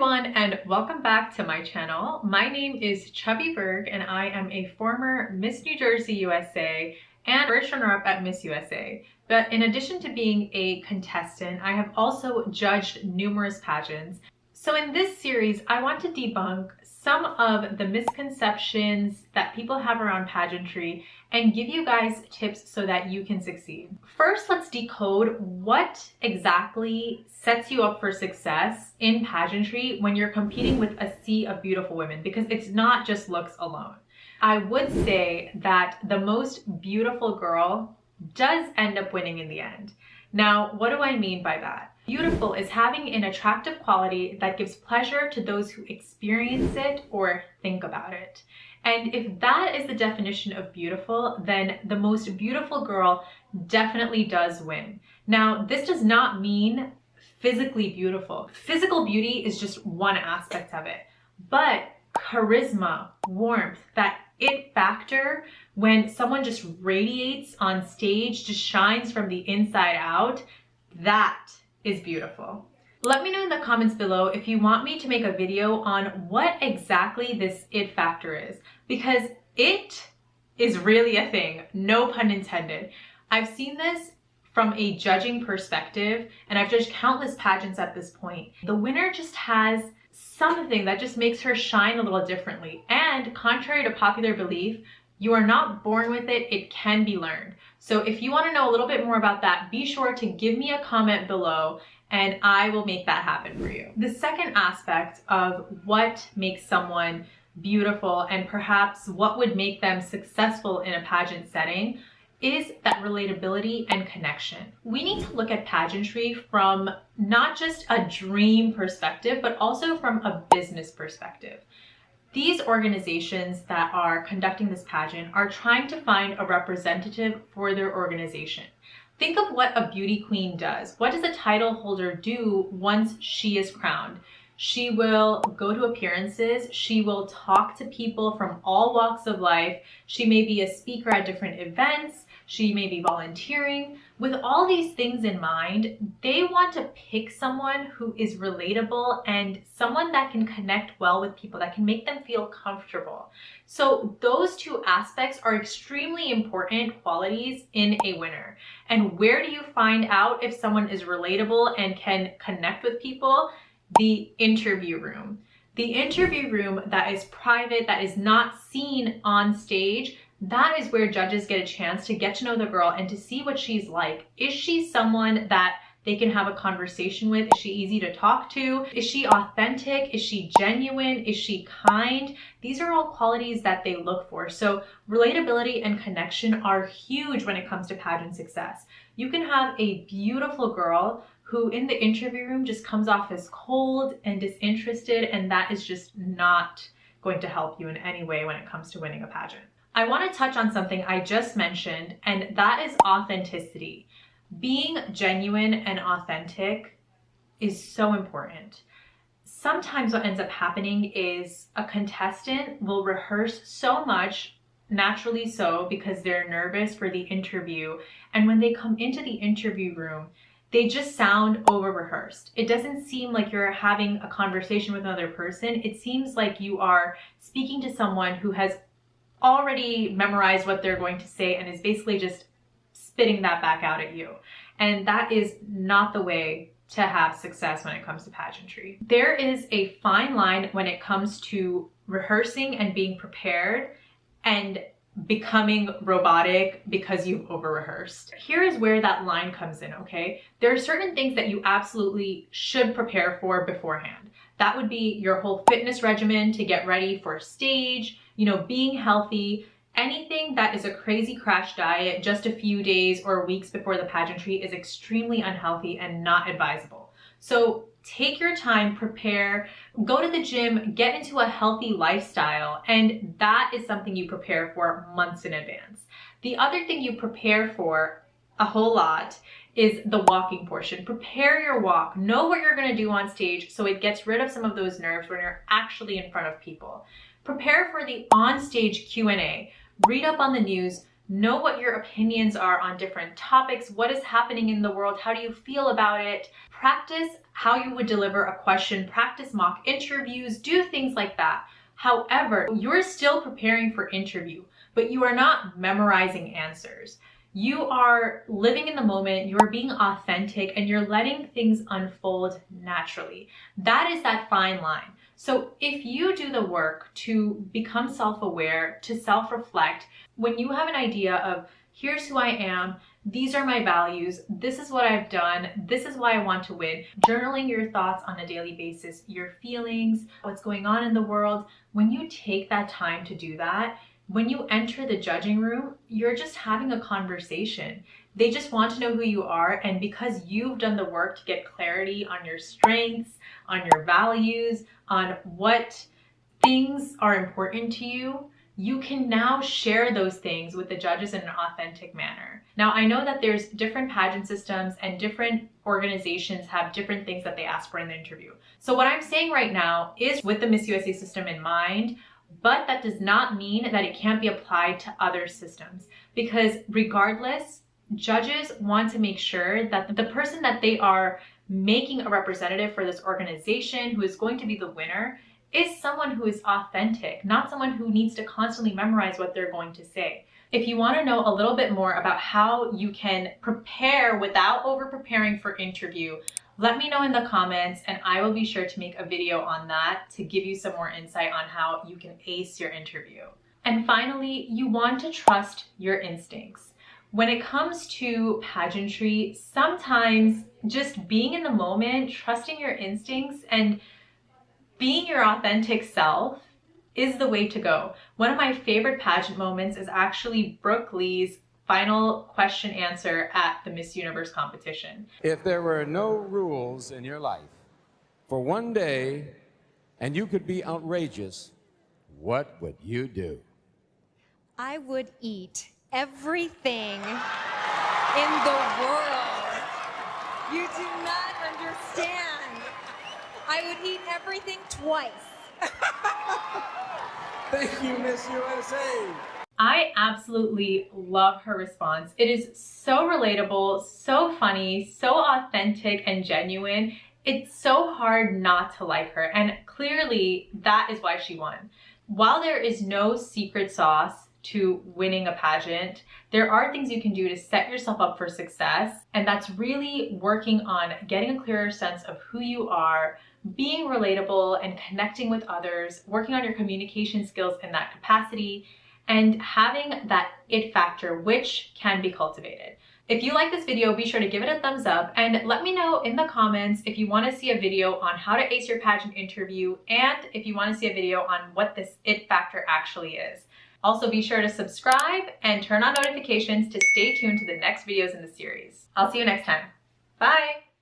everyone, and welcome back to my channel. My name is Chubby Berg and I am a former Miss New Jersey USA and first runner-up at Miss USA. But in addition to being a contestant, I have also judged numerous pageants. So in this series, I want to debunk some of the misconceptions that people have around pageantry and give you guys tips so that you can succeed. First, let's decode what exactly sets you up for success in pageantry when you're competing with a sea of beautiful women, because it's not just looks alone. I would say that the most beautiful girl does end up winning in the end. Now, what do I mean by that? Beautiful is having an attractive quality that gives pleasure to those who experience it or think about it. And if that is the definition of beautiful, then the most beautiful girl definitely does win. Now, this does not mean physically beautiful. Physical beauty is just one aspect of it, but charisma, warmth, that it factor, when someone just radiates on stage, just shines from the inside out, that is beautiful. Let me know in the comments below if you want me to make a video on what exactly this it factor is, because it is really a thing, no pun intended. I've seen this from a judging perspective, and I've judged countless pageants at this point. The winner just has something that just makes her shine a little differently. And contrary to popular belief, you are not born with it, it can be learned. So if you want to know a little bit more about that, be sure to give me a comment below and I will make that happen for you. The second aspect of what makes someone beautiful and perhaps what would make them successful in a pageant setting is that relatability and connection. We need to look at pageantry from not just a dream perspective, but also from a business perspective. These organizations that are conducting this pageant are trying to find a representative for their organization. Think of what a beauty queen does. What does a title holder do once she is crowned? She will go to appearances, she will talk to people from all walks of life, she may be a speaker at different events, she may be volunteering. With all these things in mind, they want to pick someone who is relatable and someone that can connect well with people, that can make them feel comfortable. So those two aspects are extremely important qualities in a winner. And where do you find out if someone is relatable and can connect with people? The interview room. The interview room that is private, that is not seen on stage, that is where judges get a chance to get to know the girl and to see what she's like. Is she someone that they can have a conversation with? Is she easy to talk to? Is she authentic? Is she genuine? Is she kind? These are all qualities that they look for. So relatability and connection are huge when it comes to pageant success. You can have a beautiful girl who in the interview room just comes off as cold and disinterested, and that is just not going to help you in any way when it comes to winning a pageant. I want to touch on something I just mentioned, and that is authenticity. Being genuine and authentic is so important. Sometimes what ends up happening is a contestant will rehearse so much, naturally so, because they're nervous for the interview, and when they come into the interview room, they just sound over-rehearsed. It doesn't seem like you're having a conversation with another person. It seems like you are speaking to someone who has already memorized what they're going to say and is basically just spitting that back out at you. And that is not the way to have success when it comes to pageantry. There is a fine line when it comes to rehearsing and being prepared and becoming robotic because you've over-rehearsed. Here is where that line comes in, okay? There are certain things that you absolutely should prepare for beforehand. That would be your whole fitness regimen to get ready for stage, being healthy. Anything that is a crazy crash diet just a few days or weeks before the pageantry is extremely unhealthy and not advisable. So take your time, prepare, go to the gym, get into a healthy lifestyle, and that is something you prepare for months in advance. The other thing you prepare for a whole lot is the walking portion. Prepare your walk. Know what you're going to do on stage so it gets rid of some of those nerves when you're actually in front of people. Prepare for the on-stage Q&A. Read up on the news. Know what your opinions are on different topics. What is happening in the world? How do you feel about it? Practice how you would deliver a question, practice mock interviews, do things like that. However, you're still preparing for interview, but you are not memorizing answers. You are living in the moment, you're being authentic, and you're letting things unfold naturally. That is that fine line. So if you do the work to become self-aware, to self-reflect, when you have an idea of here's who I am, these are my values, this is what I've done, this is why I want to win, journaling your thoughts on a daily basis, your feelings, what's going on in the world, when you take that time to do that, when you enter the judging room, you're just having a conversation. They just want to know who you are, and because you've done the work to get clarity on your strengths, on your values, on what things are important to you, you can now share those things with the judges in an authentic manner. Now, I know that there's different pageant systems and different organizations have different things that they ask for in the interview. So what I'm saying right now is with the Miss USA system in mind, but that does not mean that it can't be applied to other systems, because regardless, judges want to make sure that the person that they are making a representative for this organization, who is going to be the winner, is someone who is authentic, not someone who needs to constantly memorize what they're going to say. If you want to know a little bit more about how you can prepare without over-preparing for interview, let me know in the comments and I will be sure to make a video on that to give you some more insight on how you can ace your interview. And finally, you want to trust your instincts. When it comes to pageantry, sometimes just being in the moment, trusting your instincts, and being your authentic self is the way to go. One of my favorite pageant moments is actually Brooke Lee's final question answer at the Miss Universe competition. If there were no rules in your life for one day and you could be outrageous, what would you do? I would eat everything in the world. You do not understand. I would eat everything twice. Thank you, Miss USA. I absolutely love her response. It is so relatable, so funny, so authentic and genuine. It's so hard not to like her, and clearly that is why she won. While there is no secret sauce to winning a pageant, there are things you can do to set yourself up for success, and that's really working on getting a clearer sense of who you are, being relatable and connecting with others, working on your communication skills in that capacity, and having that it factor, which can be cultivated. If you like this video, be sure to give it a thumbs up and let me know in the comments if you want to see a video on how to ace your pageant interview and if you want to see a video on what this it factor actually is. Also, be sure to subscribe and turn on notifications to stay tuned to the next videos in the series. I'll see you next time. Bye!